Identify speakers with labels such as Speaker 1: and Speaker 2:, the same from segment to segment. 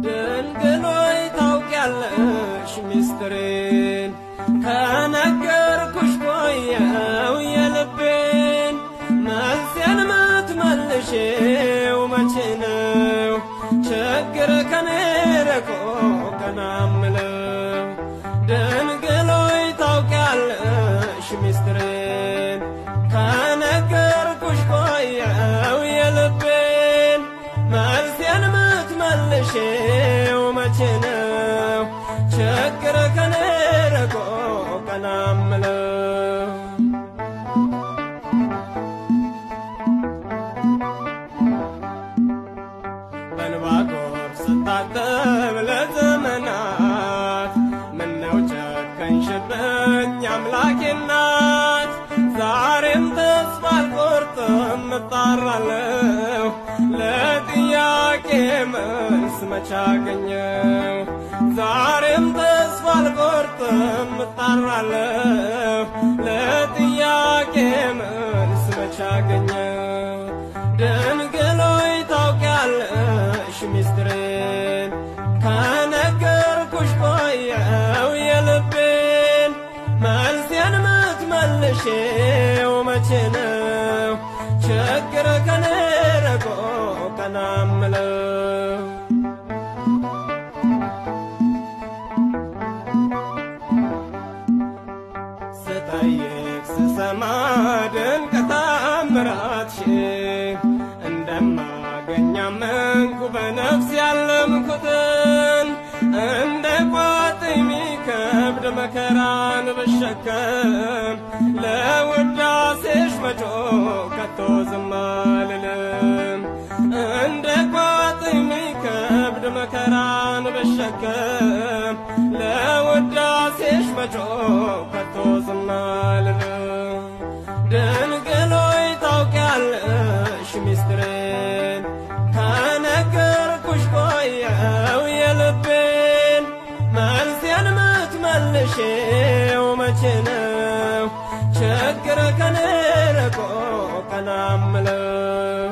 Speaker 1: ድንግሎይ ታውቂያለሽ ሚስጥሬን ከነገርኩሽ ቆየው የልቤን መልሴን ምትመልሺው መቼ ነው ችግር ከኔ ርቆ ቀና እምለው ድንግሎይ ታውቂያለሽ ሚስጥሬን ከነገርኩሽ ቆየው የልቤን መልሴን ምትመልሺው መቼ ነው ችግር ከኔ ርቆ ቀና እምለው በእንባ ጎርፍ ስታጠብ ለዘመናት ምነው ጨከንሽብኝ አምላኬ እናት ዛሬም ተስፋ አልቆርጥም እጣራለሁ ለጥያቄ መልስ መች አገኘው ዛሬም ተስፋ አልቆርጥም እጣራለሁ ለጥያቄ መልስ መች አገኘው ድንግሎይ ታውቂያለሽ ሚስጥሬን ከነገርኩሽ ቆየው የልቤን መልሴን ምትመልሺው መቼ ነው ችግር ከኔ ርቆ ቀና እምለው ስጠይቅ ስሰማ ድንቅ ተአምራትሽን እንደማገኝ አመንኩ በነፍስ ያለምኩትን እንደ ቋጥኝ ሚከብድ መከራን ብሸከም ለውዳሴሽ መጮህ ከቶ ዝም አልልም እንደ ቋጥኝ ሚከብድ መከራን ብሸከም ለውዳሴሽ መጮህ ከቶ ዝም አልልም ድንግሎይ ታውቂያለሽ ሚስጥሬን ከነገርኩሽ ቆየው የልቤን መልሴን ምትመልሺው መቼ ነው ችግር ከኔ ርቆ ቀና እምለው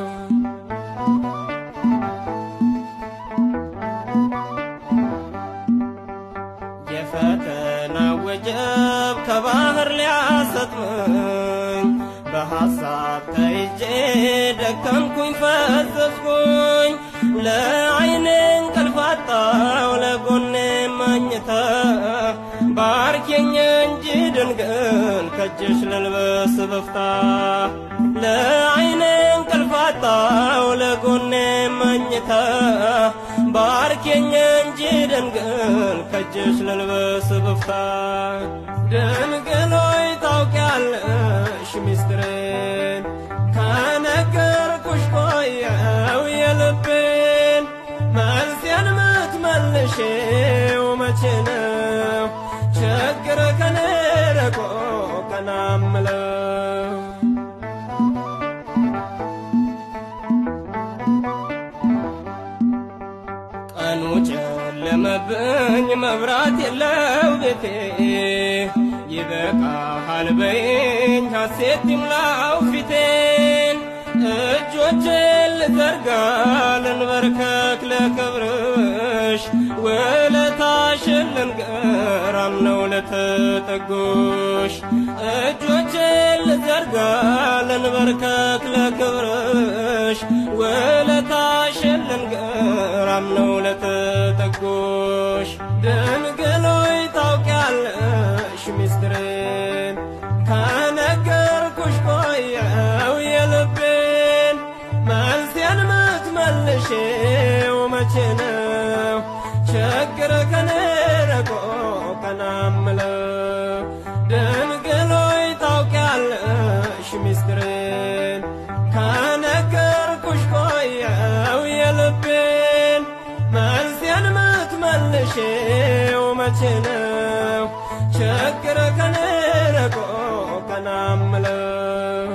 Speaker 1: የፈተና ወጀብ ከባህር ሊያሰጥመኝ በሐሳብ ተይዤ ደከምኩኝ ፈዘዝኩኝ ለዓይኔ እንቅልፍ አጣሁ ለጎኔ መኝታ ባርኪኝ እንጂ ድንግል ከእጅሽ ልልበስ በፍታ ለዓይኔ እንቅልፍ አጣሁ ለጎኔ መኝታ ባርኪኝ እንጂ ድንግል ከእጅሽ ልልበስ በፍታ ድንግሎይ ታውቂያለሽ ሚስጥሬን ከነገርኩሽ ቆየው የልቤን መልሴን ምትመልሺው መቼ ነው ችግር ከኔ ርቆ ቀና እምለው ቀኑ ጨለመብኝ መብራት የለው ቤቴ ይበቃሃል በይኝ ሐሴት ይምላው ፊቴን እጆቼን ልዘርጋ ልንበርከክ ለክብርሽ ውለታሽን ልንገር አምነው ለተጠጉሽ እጆቼን ልዘርጋ ልንበርከክ ለክብርሽ ውለታሽን ልንገር አምነው ለተጠጉሽ ድንግሎይ ታውቂያለሽ ሚስጥሬን ከነገርኩሽ ቆየው የልቤን መልሴን ምትመልሺው መቼ ነው ችግር ከኔ ርቆ ቀና እምለው ድንግሎይ ታውቂያለሽ ሚስጥሬን ከነገርኩሽ ቆየው የልቤን መልሴን ምትመልሺው መቼ ነው ችግር ከኔ ርቆ ቀና እምለው